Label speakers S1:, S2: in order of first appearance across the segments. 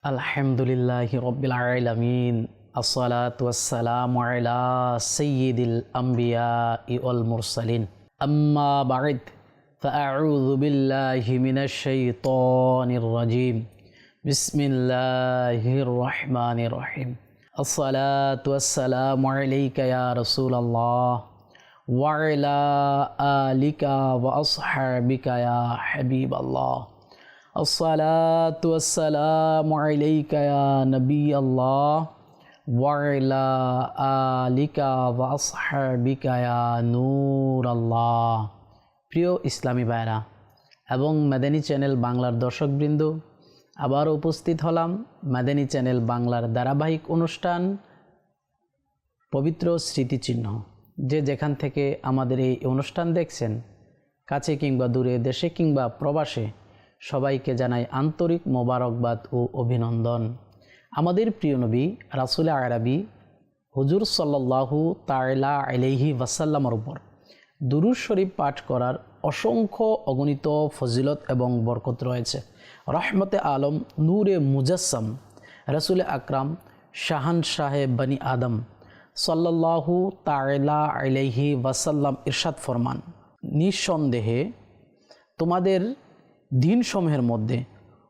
S1: আলহামদুলিল্লাহি রব্বিল আলামিন আসসালাতু ওয়াসসালামু আলা সাইয়্যিদিল আমবিয়াই ওয়াল মুরসালিন আম্মা বা'দ ফাআউযু বিল্লাহি মিনাশ শাইতানির রাজীম বিসমিল্লাহির রহমানির রহিম আসসালাতু ওয়াসসালামু আলাইকা ইয়া রাসূলাল্লাহ ওয়া আলা আলিকা ওয়া আসহাবিকা ইয়া হাবিবাল্লাহ আসসালাতু ওয়াসসালামু আলাইকা ইয়া নবী আল্লাহ ওয়া আলা আলিকা ওয়া আসহাবিকা ইয়া নূর আল্লাহ। প্রিয় ইসলামী ভাইরা এবং মাদানী চ্যানেল বাংলার দর্শকবৃন্দ, আবার উপস্থিত হলাম মাদানী চ্যানেল বাংলার ধারাবাহিক অনুষ্ঠান পবিত্র স্মৃতিচিহ্ন। যে যেখান থেকে আমাদের এই অনুষ্ঠান দেখছেন, কাছে কিংবা দূরে, দেশে কিংবা প্রবাসে, সবাইকে জানাই আন্তরিক মোবারকবাদ ও অভিনন্দন। আমাদের প্রিয় নবী রাসূল আরবি হুজুর সাল্লাল্লাহু তাআলা আলাইহি ওয়াসাল্লামের উপর দুরূদ শরীফ পাঠ করার অসংখ্য অগণিত ফজিলত এবং বরকত রয়েছে। রহমতে আলম নূরে মুজাসসাম রাসূল আকরাম শাহানশাহে বনি আদম সাল্লাল্লাহু তাআলা আলাইহি ওয়াসাল্লাম ইরশাদ ফরমান, নিঃসন্দেহে তোমাদের দিনসমূহের মধ্যে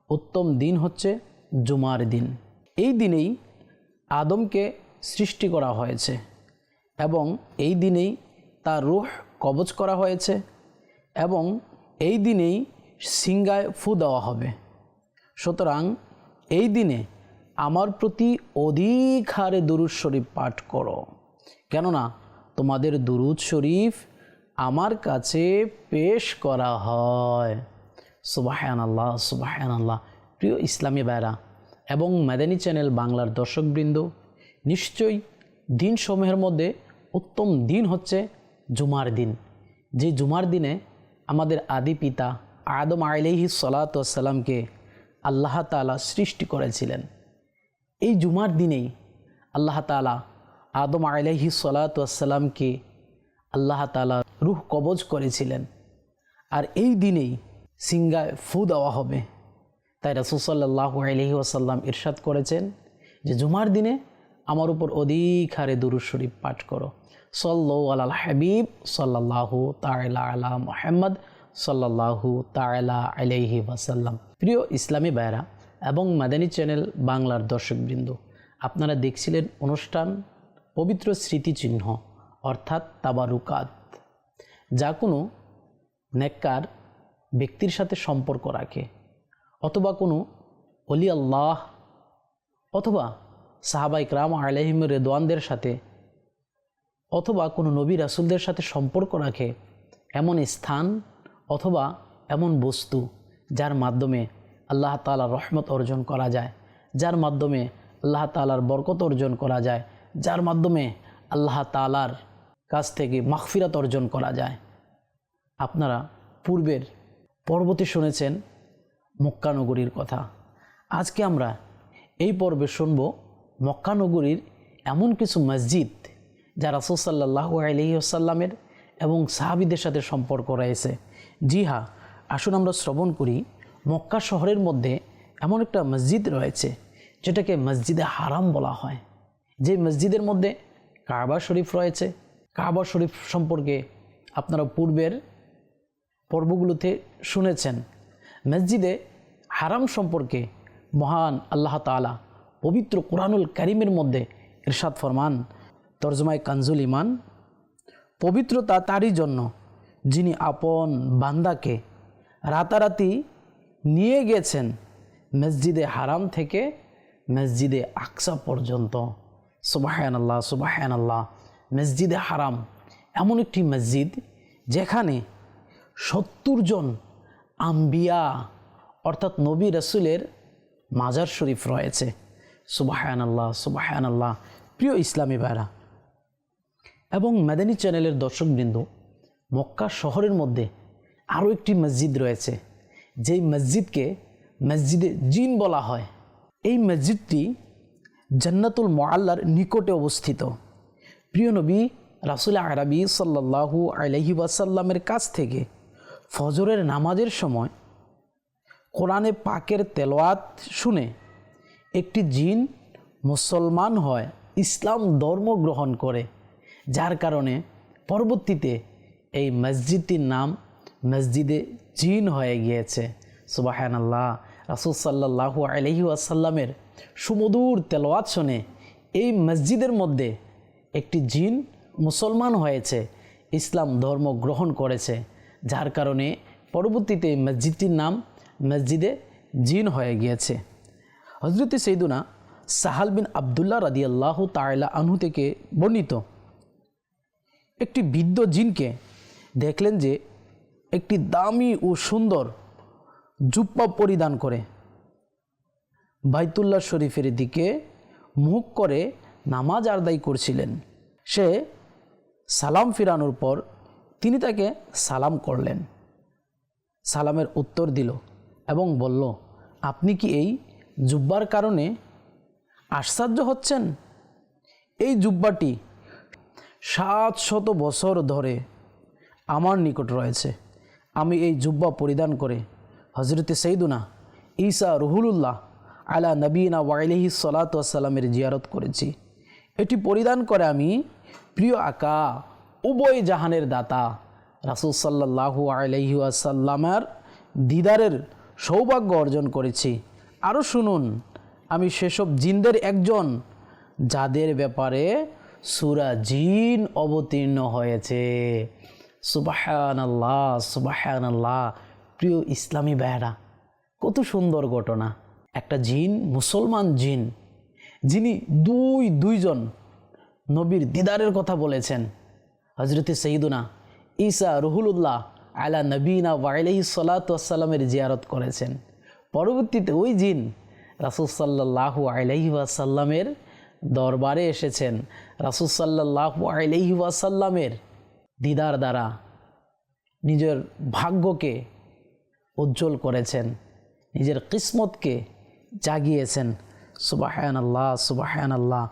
S1: উত্তম দিন হচ্ছে জুমার দিন। এই দিনেই আদমকে সৃষ্টি করা হয়েছে এবং এই দিনেই তার রূহ কবজ করা হয়েছে এবং এই দিনেই সিংগায় ফু দেওয়া হবে। সুতরাং এই দিনে আমার প্রতি অধিক হারে দুরূদ শরীফ পাঠ করো, কেননা তোমাদের দুরূদ শরীফ আমার কাছে পেশ করা হয়। সুবহানাল্লাহ সুবহানাল্লাহ। প্রিয় ইসলামী ভাইরা এবং মাদানী চ্যানেল বাংলার দর্শকবৃন্দ, নিশ্চয়ই দিনসমূহের মধ্যে উত্তম দিন হচ্ছে জুমার দিন। যে জুমার দিনে আমাদের আদি পিতা আদম আলাইহিস সালাতু ওয়াস সালামকে আল্লাহ তাআলা সৃষ্টি করেছিলেন। এই জুমার দিনেই আল্লাহ তাআলা আদম আলাইহিস সালাতু ওয়াস সালামকে আল্লাহ তাআলা রূহ কবজ করেছিলেন, আর এই দিনেই সিংগায় ফু দেওয়া হবে। তাই রাসূল সাল্লাল্লাহু আলাইহি ওয়াসাল্লাম ইরশাদ করেছেন যে জুমার দিনে আমার উপর অধিক হারে দুরূদ শরীফ পাঠ করো। সাল্লু আলাল হাবিব সাল্লাল্লাহু তাআলা আলা মুহাম্মদ সাল্লাল্লাহু তাআলা আলাইহি ওয়াসাল্লাম। প্রিয় ইসলামী ভাইরা এবং মাদানী চ্যানেল বাংলার দর্শকবৃন্দ, আপনারা দেখছিলেন অনুষ্ঠান পবিত্র স্মৃতিচিহ্ন অর্থাৎ তাবারুকাত, যা কোনো নেককার ব্যক্তির সাথে সম্পর্ক রাখে, অথবা কোনো ওলি আল্লাহ অথবা সাহাবায়ে কেরাম আলাইহিম রিদওয়ানদের সাথে, অথবা কোনো নবী রাসূলদের সাথে সম্পর্ক রাখে এমন স্থান অথবা এমন বস্তু যার মাধ্যমে আল্লাহ তাআলার রহমত অর্জন করা যায়, যার মাধ্যমে আল্লাহ তাআলার বরকত অর্জন করা যায়, যার মাধ্যমে আল্লাহ তাআলার কাছ থেকে মাগফিরাত অর্জন করা যায়। আপনারা পূর্বের পর্বতে শুনেছেন মক্কা নগরীর কথা। আজকে আমরা এই পর্বে শুনব মক্কা নগরীর এমন কিছু মসজিদ যা রাসূল সাল্লাল্লাহু আলাইহি ওয়াসাল্লামের এবং সাহাবীদের সাথে সম্পর্ক রয়েছে। জি হ্যাঁ, আসুন আমরা শ্রবণ করি। মক্কা শহরের মধ্যে এমন একটা মসজিদ রয়েছে যেটাকে মসজিদে হারাম বলা হয়। যে মসজিদের মধ্যে কাবা শরীফ রয়েছে। কাবা শরীফ সম্পর্কে আপনারা পূর্বের পর্বগুলোতে শুনেছেন। মসজিদে হারাম সম্পর্কে মহান আল্লাহ তাআলা পবিত্র কোরআনুল কারীমের মধ্যে ইরশাদ ফরমান, তরজমায় কানজুল ইমান, পবিত্রতা তারই জন্য যিনি আপন বান্দাকে রাতারাতি নিয়ে গেছেন মসজিদে হারাম থেকে মসজিদে আকসা পর্যন্ত। সুবহানাল্লাহ সুবহানাল্লাহ। মসজিদে হারাম এমন একটি মসজিদ যেখানে ৭০ জন আম্বিয়া অর্থাৎ নবী রাসূলের মাজার শরীফ রয়েছে। সুবহানাল্লাহ সুবহানাল্লাহ। প্রিয় ইসলামী ভাইরা এবং মাদানী চ্যানেলের দর্শকবৃন্দ, মক্কা শহরের মধ্যে আরও একটি মসজিদ রয়েছে, যেই মসজিদকে মসজিদে জিন বলা হয়। এই মসজিদটি জান্নাতুল মুআল্লার নিকটে অবস্থিত। প্রিয় নবী রাসূল আরবি সাল্লাল্লাহু আলাইহি ওয়াসাল্লামের কাছ থেকে ফজরের নামাজের সময় কোরআনে পাকের তেলাওয়াত শুনে একটি জিন মুসলমান হয়, ইসলাম ধর্ম গ্রহণ করে, যার কারণে পরবর্তীতে এই মসজিদটির নাম মসজিদে জিন হয়ে গিয়েছে। সুবহানাল্লাহ। রাসূল সাল্লাল্লাহু আলাইহি ওয়াসাল্লামের সুমধুর তেলাওয়াত শুনে এই মসজিদের মধ্যে একটি জিন মুসলমান হয়েছে, ইসলাম ধর্ম গ্রহণ করেছে, যার কারণে পরবর্তীতে এই মসজিদটির নাম মসজিদে জিন হয়ে গিয়েছে। হযরত সাইয়্যিদুনা সাহাল বিন আবদুল্লাহ রাদিয়াল্লাহু তাআলা আনহু থেকে বর্ণিত, একটি বৃদ্ধ জিনকে দেখলেন যে একটি দামি ও সুন্দর জুব্বা পরিধান করে বাইতুল্লাহ শরীফের দিকে মুখ করে নামাজ আদায় করছিলেন। সে সালাম ফিরানোর পর তিনি তাকে সালাম করলেন। সালামের উত্তর দিল এবং বলল, আপনি কি এই জুব্বার কারণে আশ্চর্য হচ্ছেন? এই জুব্বাটি 700 বছর ধরে আমার নিকট রয়েছে। আমি এই জুব্বা পরিধান করে হযরত সাইয়্যিদুনা ঈসা রুহুল্লাহ আলা নবীনা ওয়া আলাইহিস সালাতু ওয়াস সালামের জিয়ারত করেছি। এটি পরিধান করে আমি প্রিয় আকা উভয় জাহানের দাতা রাসূল সাল্লাল্লাহু আলাইহি ওয়াসাল্লামের দিদারের সৌভাগ্য অর্জন করেছি। আরও শুনুন, আমি সেসব জিনদের একজন যাদের ব্যাপারে সূরা জিন অবতীর্ণ হয়েছে। সুবহানাল্লাহ, সুবহানাল্লাহ। প্রিয় ইসলামী ভাইরা, কত সুন্দর ঘটনা। একটা জিন, মুসলমান জিন, যিনি দুইজন নবীর দিদারের কথা বলেছেন। হযরত সাইয়্যিদুনা ঈসা রুহুল্লাহ আলা নবীনা ওয়া আলাইহিস সালাতু ওয়াস সালামের জিয়ারত করেছেন। পরবর্তীতে ওই জিন রাসূল সাল্লাল্লাহু আলাইহি ওয়াসাল্লামের দরবারে এসেছেন। রাসূল সাল্লাল্লাহু আলাইহি ওয়াসাল্লামের দিদার দ্বারা নিজের ভাগ্যকে উজ্জ্বল করেছেন, নিজের কিসমতকে জাগিয়েছেন। সুবহানাল্লাহ, সুবহানাল্লাহ।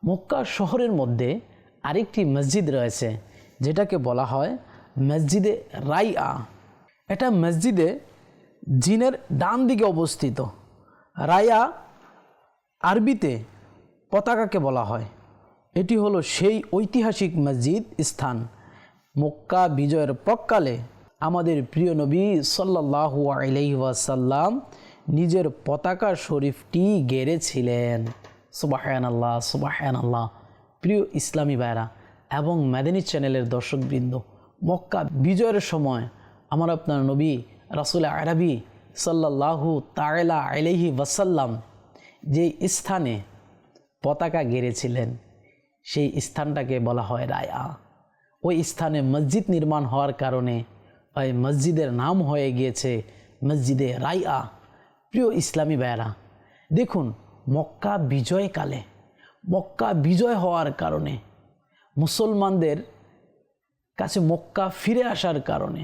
S1: মক্কা শহরের মধ্যে আরেকটি মসজিদ রয়েছে, যেটাকে বলা হয় মসজিদে রাইয়া। এটা মসজিদে জিনের ডান দিকে অবস্থিত। রাইয়া আরবিতে পতাকাকে বলা হয়। এটি হলো সেই ঐতিহাসিক মসজিদ স্থান, মক্কা বিজয়ের পরকালে আমাদের প্রিয় নবী সাল্লাল্লাহু আলাইহি ওয়াসাল্লাম নিজের পতাকা শরীফটি গেড়েছিলেন। সুবহানাল্লাহ, সুবহানাল্লাহ। প্রিয় ইসলামী ভাইরা এবং মাদানী চ্যানেলের দর্শকবৃন্দ, মক্কা বিজয়ের সময় আমার আপনার নবী রাসূল আরবি সাল্লাল্লাহু তাআলা আলাইহি ওয়াসাল্লাম যে স্থানে পতাকা গেড়েছিলেন, সেই স্থানটাকে বলা হয় রায়া। ওই স্থানে মসজিদ নির্মাণ হওয়ার কারণে ওই মসজিদের নাম হয়ে গিয়েছে মসজিদে রাইয়া। প্রিয় ইসলামী ভাইরা, দেখুন, মক্কা বিজয়কালে, মক্কা বিজয় হওয়ার কারণে, মুসলমানদের কাছে মক্কা ফিরে আসার কারণে,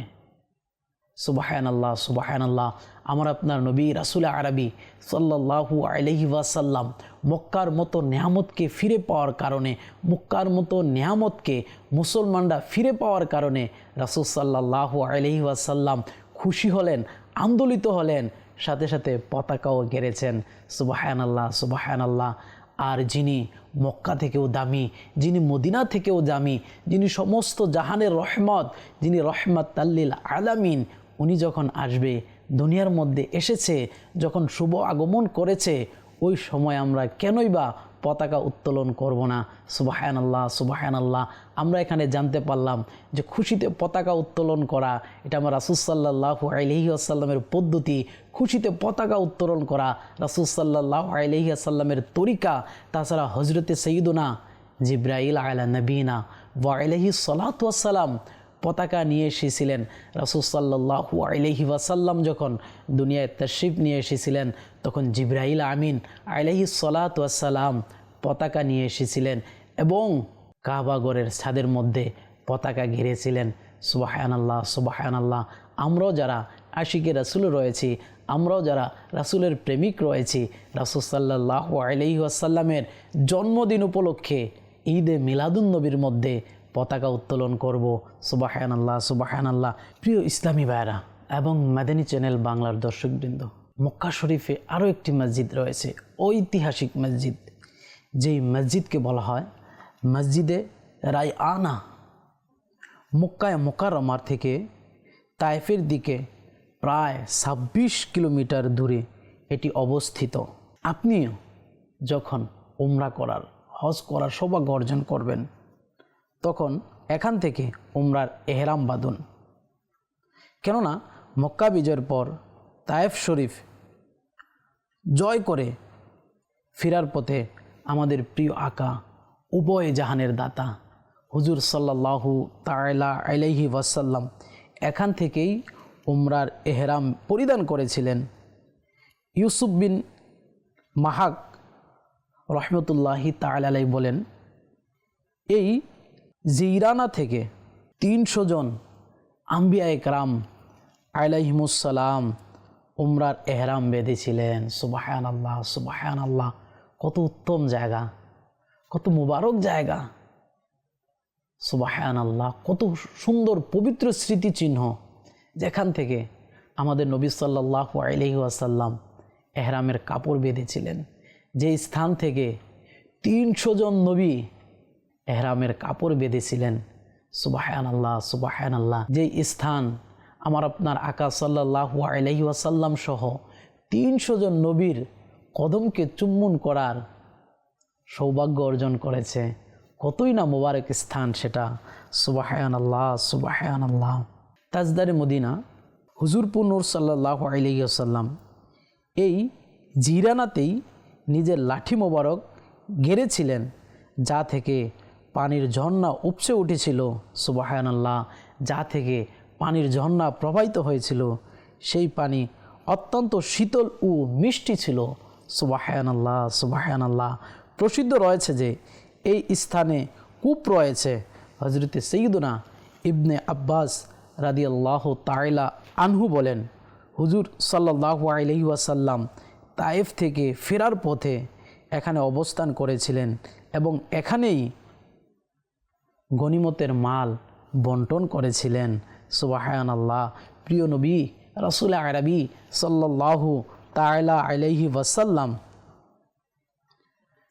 S1: সুবহানাল্লাহ, সুবহানাল্লাহ, আমার আপনার নবী রাসূল আরবি সাল্লাল্লাহু আলাইহি ওয়াসাল্লাম মক্কার মতো নেয়ামতকে ফিরে পাওয়ার কারণে, মক্কার মতো নেয়ামতকে মুসলমানরা ফিরে পাওয়ার কারণে রাসূল সাল্লাল্লাহু আলাইহি ওয়াসাল্লাম খুশি হলেন, আন্দোলিত হলেন, সাথে সাথে পতাকাও গেড়েছেন। সুবহানাল্লাহ, সুবহানাল্লাহ। আর যিনি মক্কা থেকেও দামি, যিনি মদিনা থেকেও দামি, যিনি সমস্ত জাহানের রহমত, যিনি রহমাতাল লিল আলামিন, উনি যখন আসবে, দুনিয়ার মধ্যে এসেছে, যখন শুভ আগমন করেছে, ওই সময় আমরা কেনই বা পতাকা উত্তোলন করব না? সুবহানাল্লাহ, সুবহানাল্লাহ। আমরা এখানে জানতে পারলাম যে খুশিতে পতাকা উত্তোলন করা, এটা আমার রাসূল সাল্লাল্লাহু আলাইহি ওয়াসাল্লামের পদ্ধতি। খুশিতে পতাকা উত্তোলন করা রাসূল সাল্লাল্লাহু আলাইহি ওয়াসাল্লামের তরিকা। তাছাড়া হযরতে সাইয়্যিদুনা জিবরাইল আলা নবীনা ওয়া আলাইহিস সালাতু ওয়াস সালাম পতাকা নিয়ে এসেছিলেন। রাসূল সাল্লাল্লাহু আলাইহি ওয়াসাল্লাম যখন দুনিয়ায় তাশরিফ নিয়ে এসেছিলেন, তখন জিবরাইল আমিন আলাইহিস সালাতু ওয়াস সালাম পতাকা নিয়ে এসেছিলেন এবং কাবাগরের ছাদের মধ্যে পতাকা ঘিরেছিলেন। সুবহানাল্লাহ, সুবহানাল্লাহ। আমরাও যারা আশিকে রাসূল রয়েছি, আমরাও যারা রাসূলের প্রেমিক রয়েছি, রাসূল সাল্লাল্লাহু আলাইহি ওয়াসাল্লামের জন্মদিন উপলক্ষে ঈদে মিলাদুন নবীর মধ্যে পতাকা উত্তোলন করব। সুবহানাল্লাহ, সুবহানাল্লাহ। প্রিয় ইসলামী ভাইরা এবং মাদানী চ্যানেল বাংলার দর্শকবৃন্দ, মক্কা শরীফে আরও একটি মসজিদ রয়েছে, ঐতিহাসিক মসজিদ, যেই মসজিদকে বলা হয় মসজিদে রায়আনা। মক্কায় মুকাররমার থেকে তায়েফের দিকে প্রায় ২৬ কিলোমিটার দূরে এটি অবস্থিত। আপনিও যখন উমরা করার, হজ করার সৌভাগ্য অর্জন করবেন, তখন এখান থেকে উমরার এহরাম বাঁধুন। কেননা মক্কা বিজয়ের পর তায়েফ শরীফ জয় করে ফেরার পথে আমাদের প্রিয় আকা, উভয় জাহানের দাতা হুজুর সাল্লাল্লাহু তাআলা আলাইহি ওয়াসাল্লাম এখান থেকেই উমরার এহরাম পরিধান করেছিলেন। ইউসুফ বিন মাহাক রহমতুল্লাহি তাআলা আলাইহি বলেন, এই জিরানা থেকে ৩০০ জন আম্বিয়া একরাম আলাইহিমুসসালাম উমরার এহরাম বেঁধেছিলেন। সুবহানাল্লাহ, সুবহানাল্লাহ। কত উত্তম জায়গা, কত মুবারক জায়গা, সুবহানাল্লাহ। কত সুন্দর পবিত্র স্মৃতিচিহ্ন, যেখান থেকে আমাদের নবী সাল্লাল্লাহু আলাইহি ওয়াসাল্লাম এহরামের কাপড় বেঁধেছিলেন, যে স্থান থেকে ৩০০ জন নবী এহরামের কাপড় বেঁধেছিলেন। সুবহানাল্লাহ, সুবহানাল্লাহ। যেই স্থান আমার আপনার আকা সাল্লাল্লাহু আলাইহি ওয়াসাল্লাম সহ ৩০০ জন নবীর কদমকে চুম্বন করার সৌভাগ্য অর্জন করেছে, কতই না মোবারক স্থান সেটা। সুবহানাল্লাহ, সুবহানাল্লাহ। তাজদারে মদিনা হুজুরপুর নূর সাল্লাল্লাহু আলাইহি ওয়াসাল্লাম এই জিরানাতেই নিজের লাঠি মোবারক গেড়েছিলেন, যা থেকে পানির ঝর্ণা উপচে উঠেছিল। সুবহানাল্লাহ। যা থেকে পানির ঝর্ণা প্রবাহিত হয়েছিল, সেই পানি অত্যন্ত শীতল ও মিষ্টি ছিল। সুবহানাল্লাহ, সুবহানাল্লাহ। প্রসিদ্ধ রয়েছে যে এই স্থানে কূপ রয়েছে। হযরতে সাইয়্যিদুনা ইবনে আব্বাস রাদিয়াল্লাহু তাআলা আনহু বলেন, হুজুর সাল্লাল্লাহু আলাইহি ওয়াসাল্লাম তায়েফ থেকে ফেরার পথে এখানে অবস্থান করেছিলেন এবং এখানেই গনিমতের মাল বন্টন করেছিলেন। সুবহানাল্লাহ। প্রিয় নবী রাসূল আরবি সাল্লাল্লাহু তাআলা আলাইহি ওয়াসাল্লাম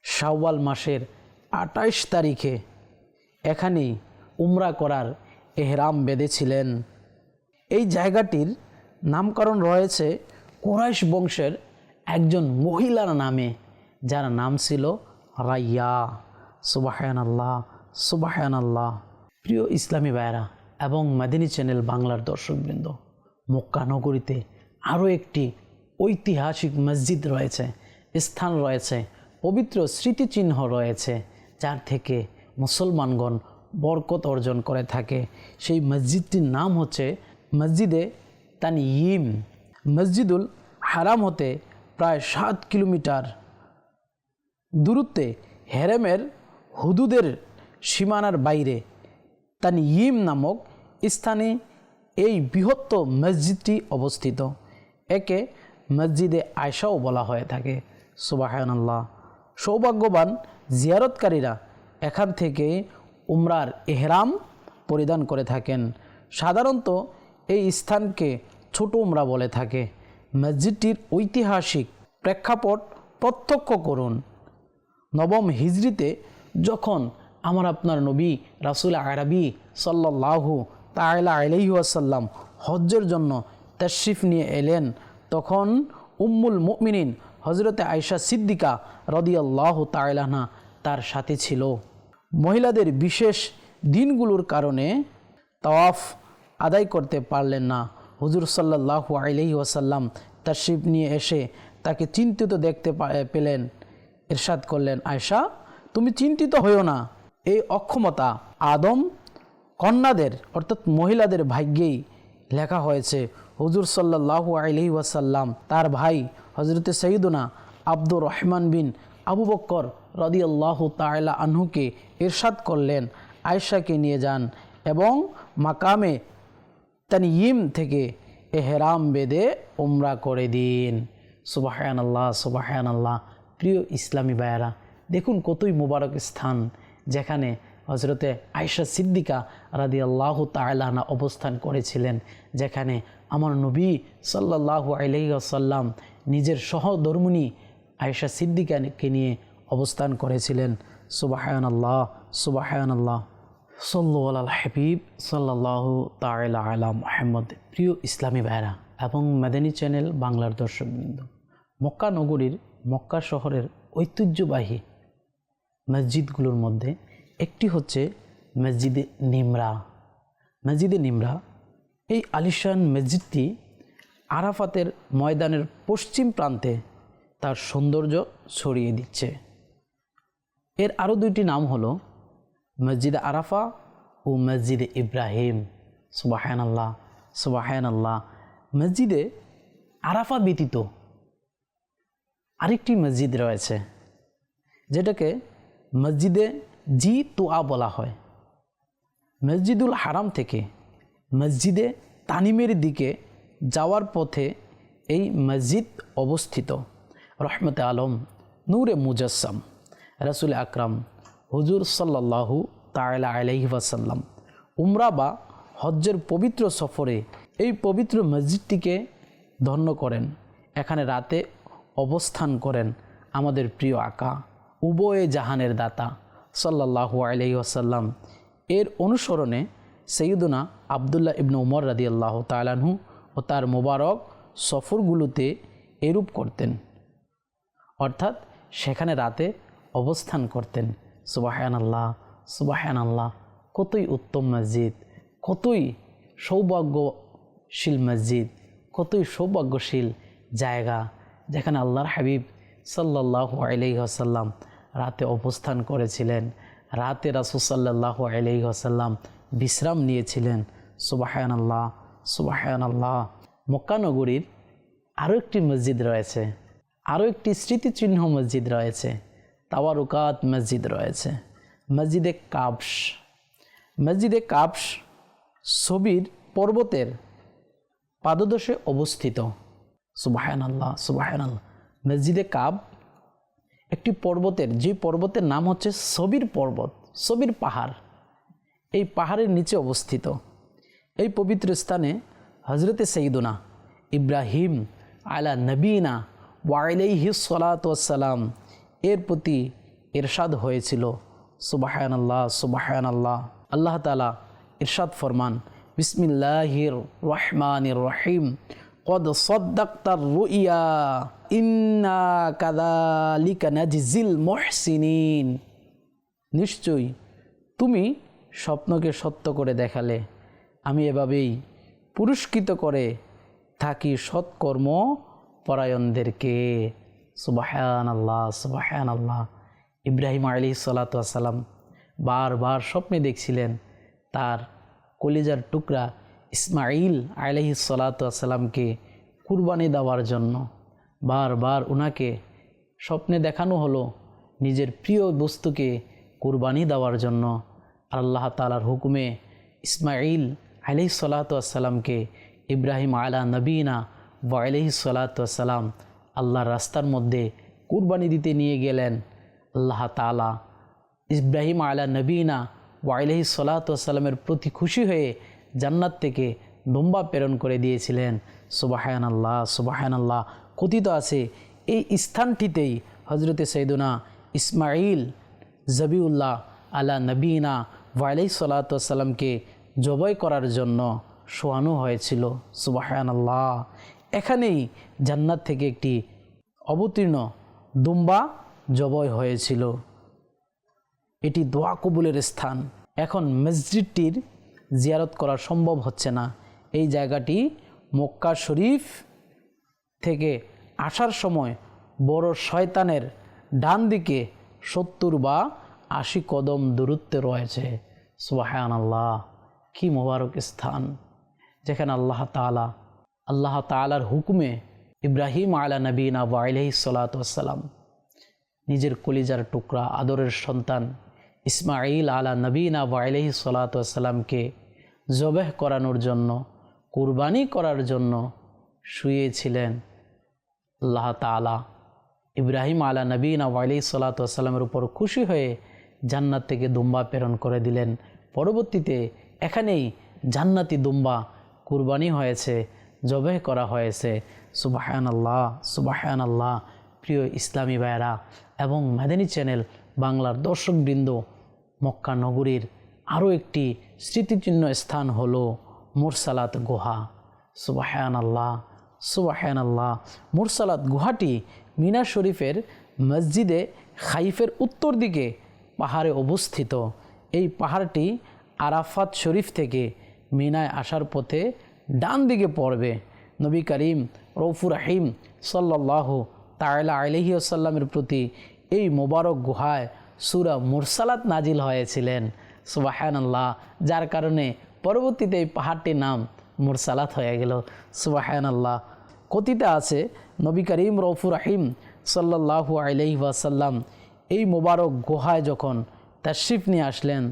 S1: শাওয়াল মাসের ২৮ তারিখে এখানেই উমরা করার এহরাম বেঁধেছিলেন। এই জায়গাটির নামকরণ রয়েছে কুরাইশ বংশের একজন মহিলার নামে, যার নাম ছিল রাইয়া। সুবহানাল্লাহ, সুবহানাল্লাহ। প্রিয় ইসলামী ভাইরা এবং মাদিনী চ্যানেল বাংলার দর্শকবৃন্দ, মক্কা নগরীতে আরও একটি ঐতিহাসিক মসজিদ রয়েছে, স্থান রয়েছে, পবিত্র স্মৃতিচিহ্ন রয়েছে, যার থেকে মুসলমানগণ বরকত অর্জন করে থাকে। সেই মসজিদটির নাম হচ্ছে মসজিদে তানঈম। মসজিদুল হারাম হতে প্রায় ৭ কিলোমিটার দূরত্বে হেরেমের হুদুদের সীমানার বাইরে তানঈম নামক স্থানে এই বৃহত্তর মসজিদটি অবস্থিত। একে মসজিদে আয়েশাও বলা হয়ে থাকে। সুবহানাল্লাহ। সৌভাগ্যবান জিয়ারতকারীরা এখান থেকে উমরার এহরাম পরিধান করে থাকেন। সাধারণত এই স্থানকে ছোট উমরা বলে থাকে। মসজিদটির ঐতিহাসিক প্রেক্ষাপট প্রত্যক্ষ করুন। নবম হিজরিতে যখন আমার আপনার নবী রাসূল আরবি সাল্লাল্লাহু তাআলা আলাইহি ওয়াসাল্লাম হজ্জের জন্য তাশরিফ নিয়ে এলেন, তখন উম্মুল মুমিনিন হযরতে আয়েশা সিদ্দিকা রাদিয়াল্লাহু তাআলা আনহা তার সাথে ছিল। মহিলাদের বিশেষ দিনগুলোর কারণে তাওয়াফ আদায় করতে পারলেন না। হুজুর সাল্লাল্লাহু আলাইহি ওয়াসাল্লাম তাশরিফ নিয়ে এসে তাকে চিন্তিত দেখতে পেলেন। ইরশাদ করলেন, আয়েশা, তুমি চিন্তিত হইও না। এই অক্ষমতা আদম কন্যাদের অর্থাৎ মহিলাদের ভাগ্যেই লেখা হয়েছে। হুজুর সাল্লাল্লাহু আলাইহি ওয়াসাল্লাম তার ভাই হযরতে সাইয়্যিদুনা আব্দুর রহমান বিন আবু বকর রাদিয়াল্লাহু তাআলা আনহুকে ইরশাদ করলেন, আয়েশাকে নিয়ে যান এবং মাকামে তানঈম থেকে এহরাম বেঁধে উমরা করে দিন। সুবহানাল্লাহ, সুবহানাল্লাহ। প্রিয় ইসলামী ভাইয়েরা, দেখুন কতই মুবারক স্থান, যেখানে হযরতে আয়েশা সিদ্দিকা রাদিয়াল্লাহু তাআলা আনহা অবস্থান করেছিলেন, যেখানে আমার নবী সাল্লাল্লাহু আলাইহি ওয়াসাল্লাম নিজের সহধর্মিণী আয়েশা সিদ্দিকাকে নিয়ে অবস্থান করেছিলেন। সুবহানাল্লাহ সুবহানাল্লাহ। সাল্লু আলাল হাবিব সাল্লাল্লাহু তাআলা আলা মুহাম্মদ। প্রিয় ইসলামী ভাইরা এবং মাদানী চ্যানেল বাংলার দর্শকবৃন্দ, মক্কা নগরীর, মক্কা শহরের ঐতিহ্যবাহী মসজিদগুলোর মধ্যে একটি হচ্ছে মসজিদে নিমরা। মসজিদে নিমরা এই আলিশান মসজিদটি আরাফাতের ময়দানের পশ্চিম প্রান্তে তার সৌন্দর্য ছড়িয়ে দিচ্ছে। এর আরও দুইটি নাম হলো মসজিদে আরাফা ও মসজিদে ইব্রাহিম। সুবহানাল্লাহ সুবহানাল্লাহ। মসজিদে আরাফা ব্যতীত আরেকটি মসজিদ রয়েছে, যেটাকে মসজিদে জি তোয়া বলা হয়। মসজিদুল হারাম থেকে মসজিদে তানিমের দিকে যাওয়ার পথে এই মসজিদ অবস্থিত। রহমতে আলম নূরে মুজাসসাম রাসূল আকরাম হুজুর সাল্লাল্লাহু তাআলা আলাইহি ওয়াসাল্লাম উমরা বা হজ্জের পবিত্র সফরে এই পবিত্র মসজিদটিকে ধন্য করেন। এখানে রাতে অবস্থান করেন আমাদের প্রিয় আকা, উভয়ে জাহানের দাতা সাল্লাল্লাহু আলাইহি ওয়াসাল্লাম। এর অনুসরণে সৈয়দনা আবদুল্লাহ ইবনে উমর রাদিয়াল্লাহু তাআলা আনহু ও তার মোবারক সফরগুলোতে এরূপ করতেন, অর্থাৎ সেখানে রাতে অবস্থান করতেন। সুবহানাল্লাহ সুবহানাল্লাহ। কতই উত্তম মসজিদ, কতই সৌভাগ্যশীল মসজিদ, কতই সৌভাগ্যশীল জায়গা, যেখানে আল্লাহর হাবিব সাল্লাল্লাহু আলাইহি ওয়াসাল্লাম রাতে অবস্থান করেছিলেন। রাতে রাসূল সাল্লাল্লাহু আলাইহি ওয়াসাল্লাম বিশ্রাম নিয়েছিলেন। সুবহানাল্লাহ সুবহানাল্লাহ। মক্কা নগরীর আরও একটি মসজিদ রয়েছে, আরও একটি স্মৃতিচিহ্ন মসজিদ রয়েছে, তাওয়ারুকাত মসজিদ রয়েছে, মসজিদে কাবশ। মসজিদে কাবশ সবির পর্বতের পাদদেশে অবস্থিত। সুবহানাল্লাহ সুবহানাল্লাহ। মসজিদে কাব একটি পর্বতের, যে পর্বতের নাম হচ্ছে সবির পর্বত, সবির পাহাড়। এই পাহাড়ের নিচে অবস্থিত। এই পবিত্র স্থানে হজরতে সৈয়দনা ইব্রাহিম আলা নবীনা ওয়া আলাইহি সলাতু ওয়াসসালাম এর প্রতি ইরশাদ হয়েছিল। সুবহানাল্লাহ সুবহানাল্লাহ। আল্লাহ তাআলা ইরশাদ ফরমান, বিসমিল্লাহির রহমানির রহিম, কদ সাদ্দাকতার রুইয়া ইন্না কাযালিকা নাজিজিল মুহসিনিন। নিশ্চয়ই তুমি স্বপ্নকে সত্য করে দেখালে, আমি এভাবেই পুরস্কৃত করে থাকি সৎকর্ম পরায়ণদেরকে। সুবহানাল্লাহ সুবহানাল্লাহ। ইব্রাহিম আলাইহিস সালাতু ওয়াস সালাম বারবার স্বপ্নে দেখছিলেন তার কলিজার টুকরা ইসমাঈল আলাইহিস সালাতু ওয়াস সালামকে কুরবানি দেওয়ার জন্য। বারবার ওনাকে স্বপ্নে দেখানো হলো নিজের প্রিয় বস্তুকে কুরবানি দেওয়ার জন্য। আল্লাহ তাআলার হুকুমে ইসমাঈল আলাইহিস সালাতু ওয়াস সালামকে ইব্রাহিম আলা নবীনা ওয়া আলাইহিস সালাতু ওয়াস সালাম আল্লাহর রাস্তার মধ্যে কুরবানি দিতে নিয়ে গেলেন। আল্লাহ তাআলা ইব্রাহিম আলা নবীনা ওয়া আলাইহিস সালাতু ওয়াস সালামের প্রতি খুশি হয়ে জান্নাত থেকে দুম্বা প্রেরণ করে দিয়েছিলেন। সুবহানাল্লাহ সুবহানাল্লাহ। কথিত আছে এই স্থানটিতেই হজরতে সৈয়দনা ইসমাঈল জবিউল্লাহ আলা নবীনা ওয়া আলাইহিস সালাতু ওয়াস সালামকে জবাই করার জন্য শোয়ানো হয়েছিল। সুবহানাল্লাহ। এখানেই জান্নাত থেকে একটি অবতীর্ণ দুম্বা জবাই হয়েছিল। এটি দোয়া কবুলের স্থান। এখন মসজিদটির জিয়ারত করা সম্ভব হচ্ছে না। এই জায়গাটি মক্কা শরীফ থেকে আসার সময় বড় শয়তানের ডান দিকে 70 বা 80 কদম দূরত্বে রয়েছে। সুবহানাল্লাহ। কি মোবারক স্থান, যেখানে আল্লাহ তাআলার হুকুমে ইব্রাহিম আলা নবীনা ওয়া আলাইহিস সালাতু ওয়াস সালাম নিজের কলিজার টুকরা আদরের সন্তান ইসমাঈল আলা নবীনা ওয়া আলাইহিস সালাতু ওয়াস সালামকে জবেহ করানোর জন্য, কুরবানি করার জন্য শুয়েছিলেন। আল্লাহ তাআলা ইব্রাহিম আলা নবীনা ওয়া আলাইহিস সালাতু ওয়াস সালামের উপর খুশি হয়ে জান্নাত থেকে দুম্বা প্রেরণ করে দিলেন। পরবর্তীতে এখানেই জান্নাতি দুম্বা কুরবানি হয়েছে, জবেহ করা হয়েছে। সুবহানাল্লাহ, সুবহানাল্লাহ। প্রিয় ইসলামী ভাইয়েরা এবং মাদানী চ্যানেল বাংলার দর্শকবৃন্দ, মক্কা নগরীর আরও একটি স্মৃতিচিহ্ন স্থান হলো মুরসালাত গুহা। সুবহানাল্লাহ, সুবহানাল্লাহ। মুরসালাত গুহাটি মিনা শরীফের মসজিদে খাইফের উত্তর দিকে পাহাড়ে অবস্থিত। এই পাহাড়টি আরাফাত শরীফ থেকে মিনায় আসার পথে ডান দিকে পড়বে। নবী করিম রউফুর রহিম সাল্লাল্লাহু তাআলা আলাইহি ওয়াসাল্লামের প্রতি এই মোবারক গুহায় সূরা মুরসালাত নাজিল হয়েছিলেন। সুবহানাল্লাহ। যার কারণে পরবর্তীতে এই পাহাড়টির নাম মুরসালাত হয়ে গেল। সুবহানাল্লাহ। কথিত আছে নবী করিম রউফুর রহিম সাল্লাল্লাহু আলাইহি ওয়াসাল্লাম এই মোবারক গুহায় যখন তাশরিফ নিয়ে আসলেন,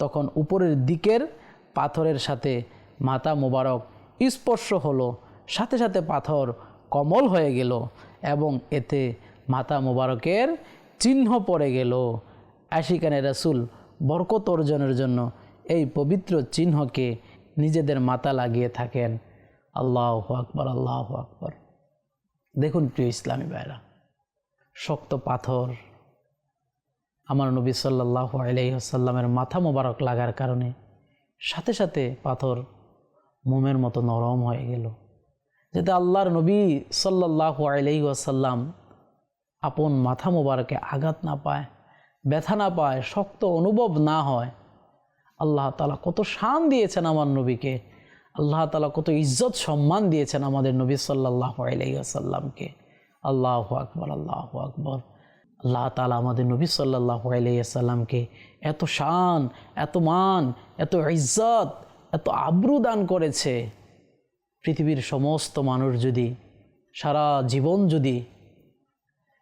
S1: তখন উপরের দিকের পাথরের সাথে মাথা মোবারক স্পর্শ হলো, সাথে সাথে পাথর কোমল হয়ে গেল এবং এতে মাথা মোবারকের চিহ্ন পড়ে গেল। আশিকানে রাসূল বরকত অর্জনের জন্য এই পবিত্র চিহ্নকে নিজেদের মাথা লাগিয়ে থাকেন। আল্লাহু আকবার, আল্লাহু আকবার। দেখুন প্রিয় ইসলামী ভাইরা, শক্ত পাথর আমার নবী সাল্লাল্লাহু আলাইহি ওয়াসাল্লামের মাথা মোবারক লাগার কারণে সাথে সাথে পাথর মোমের মতো নরম হয়ে গেল, যাতে আল্লাহর নবী সাল্লাল্লাহু আলাইহি ওয়াসাল্লাম আপন মাথা মোবারকে আঘাত না পায়, ব্যথা না পায়, শক্ত অনুভব না হয়। আল্লাহ তাআলা কত শান দিয়েছেন আমার নবীকে, আল্লাহ তাআলা কত ইজ্জত সম্মান দিয়েছেন আমাদের নবী সাল্লাল্লাহু আলাইহি ওয়াসাল্লামকে। আল্লাহু আকবার, আল্লাহু আকবার। আল্লাহ তাআলা আমাদের নবী সাল্লাল্লাহু আলাইহি ওয়াসাল্লামকে এত শান, এত মান, এত ইজ্জত, এত আবরু দান করেছে। পৃথিবীর সমস্ত মানুষ যদি সারা জীবন যদি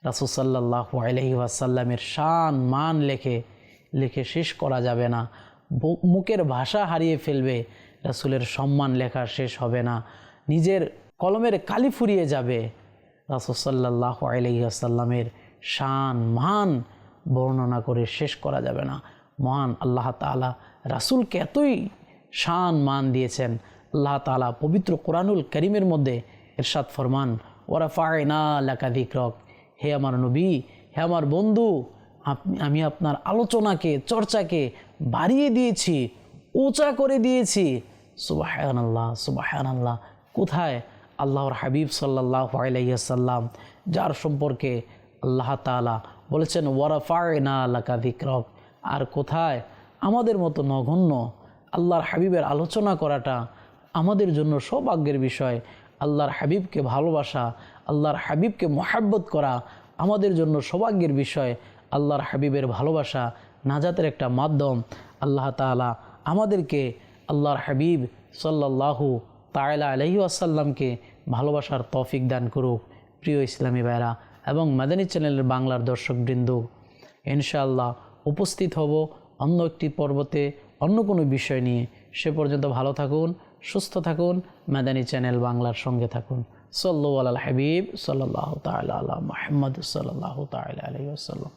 S1: রাসূল সাল্লাল্লাহু আলাইহি ওয়াসাল্লামের শান মান লেখে শেষ করা যাবে না। মুখের ভাষা হারিয়ে ফেলবে, রাসূলের সম্মান লেখা শেষ হবে না, নিজের কলমের কালি ফুরিয়ে যাবে। রাসূল সাল্লাল্লাহু আলাইহি ওয়াসাল্লামের শান মান বর্ণনা করে শেষ করা যাবে না। মহান আল্লাহ তাআলা রাসূলকে এতই শান মান দিয়েছেন। আল্লাহ তাআলা পবিত্র কোরআনুল কারীমের মধ্যে ইরশাদ ফরমান, ওয়ারাফা'না লাকা যিকরাক, হে আমার নবী, হে আমার বন্ধু, আমি আপনার আলোচনাকে, চর্চাকে বাড়িয়ে দিয়েছি, উঁচা করে দিয়েছি। সুবহানাল্লাহ, সুবহানাল্লাহ। কোথায় আল্লাহর হাবিব সাল্লাল্লাহু আলাইহি ওয়াসাল্লাম, যার সম্পর্কে আল্লাহ তাআলা বলেছেন ওয়ারাফা'না লাকা যিকরাক, আর কোথায় আমাদের মতো নগণ্য আল্লাহর হাবিবের আলোচনা করাটা আমাদের জন্য সৌভাগ্যের বিষয়। আল্লাহর হাবিবকে ভালোবাসা, আল্লাহর হাবিবকে মহব্বত করা আমাদের জন্য সৌভাগ্যের বিষয়। আল্লাহর হাবিবের ভালোবাসা নাজাতের একটা মাধ্যম। আল্লাহ তাআলা আমাদেরকে আল্লাহর হাবিব সাল্লাল্লাহু তাআলা আলাইহি ওয়াসাল্লামকে ভালোবাসার তৌফিক দান করুক। প্রিয় ইসলামী ভাইরা এবং মাদানী চ্যানেলের বাংলার দর্শকবৃন্দ, ইনশাআল্লাহ উপস্থিত হব অন্য একটি পর্বতে অন্য কোনো বিষয় নিয়ে। সে পর্যন্ত ভালো থাকুন, সুস্থ থাকুন, মাদানী চ্যানেল বাংলার সঙ্গে থাকুন। সাল্লাল্লাহু আলাল হাবিব সাল্লাল্লাহু তাআলা আলা মুহাম্মদ সাল্লাল্লাহু তাআলা আলাইহি ওয়াসাল্লাম।